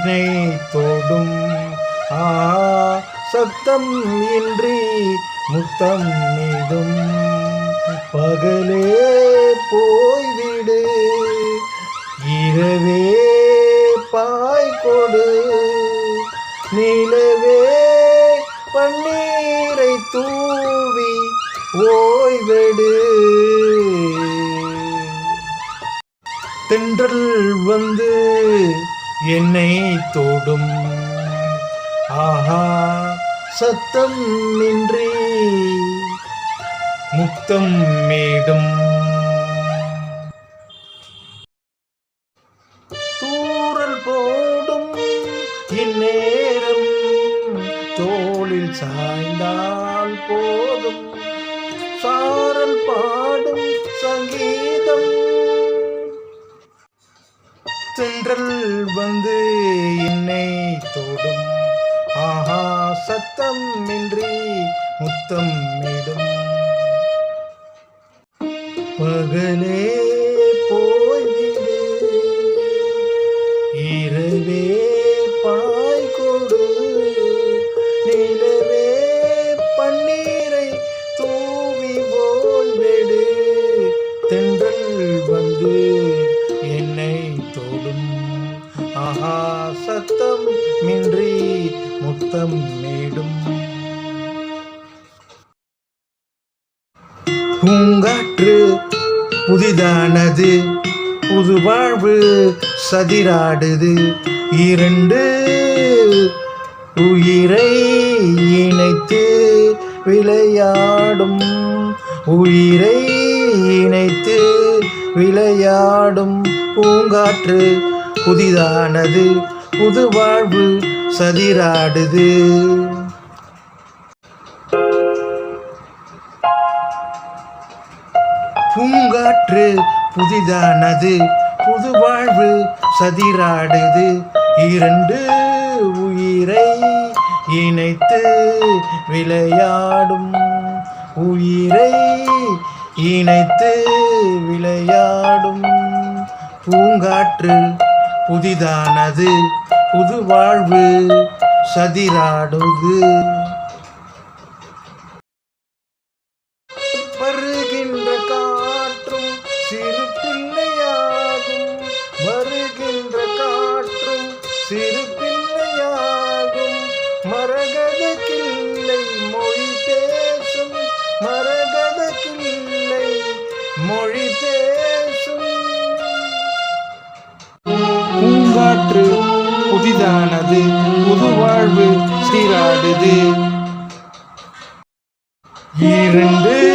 என்னை தொடும் சத்தம் இன்றி முத்தம் நீடும் பகலே போய்விடு இரவே பாய் கொடு நிலவே பன்னீரை தூவி ஓய்வெடு தென்றல் வந்து என்னை தொடும் சத்தம் இன்றி முத்தம் மேடும் தூறல் போடும் இந்நேரம் தோளில் சாய்ந்தால் போதும் சாரல் பாடும் சங்கீதம் தென்றல் வந்து என்னை தொடும் சத்தம் இன்றி முத்தம் மேடும் பகலே போய்விடு இரவே பாய் கொடு நிலவே பன்னீரை தூவி ஓய்வெடு தென்றல் வந்து என்னை தொடும் சத்தம் மின்றி முத்தம் மேடும் பூங்காற்று புதிதானது புது வாழ்வு சதிராடுது இரண்டு உயிரை இணைத்து விளையாடும் உயிரை இணைத்து விளையாடும் பூங்காற்று புதிதானது புது வாழ்வு சதிராடுது பூங்காற்று புதிதானது புது வாழ்வு சதிராடுது இரண்டு உயிரை இணைத்து விளையாடும் உயிரை இணைத்து விளையாடும் பூங்காற்று புதிதானது புது வாழ்வு சதிராடுது வருகின்ற காற்றும் சிறு பிள்ளையாகும் வருகின்ற காற்றும் சிறு பிள்ளையாகும் மரகத கிள்ளை மொழி பேசும் மரகத கிள்ளை மொழி பேசும் பூங்காற்று புதிதானது புது வாழ்வு சீராடுது இரண்டு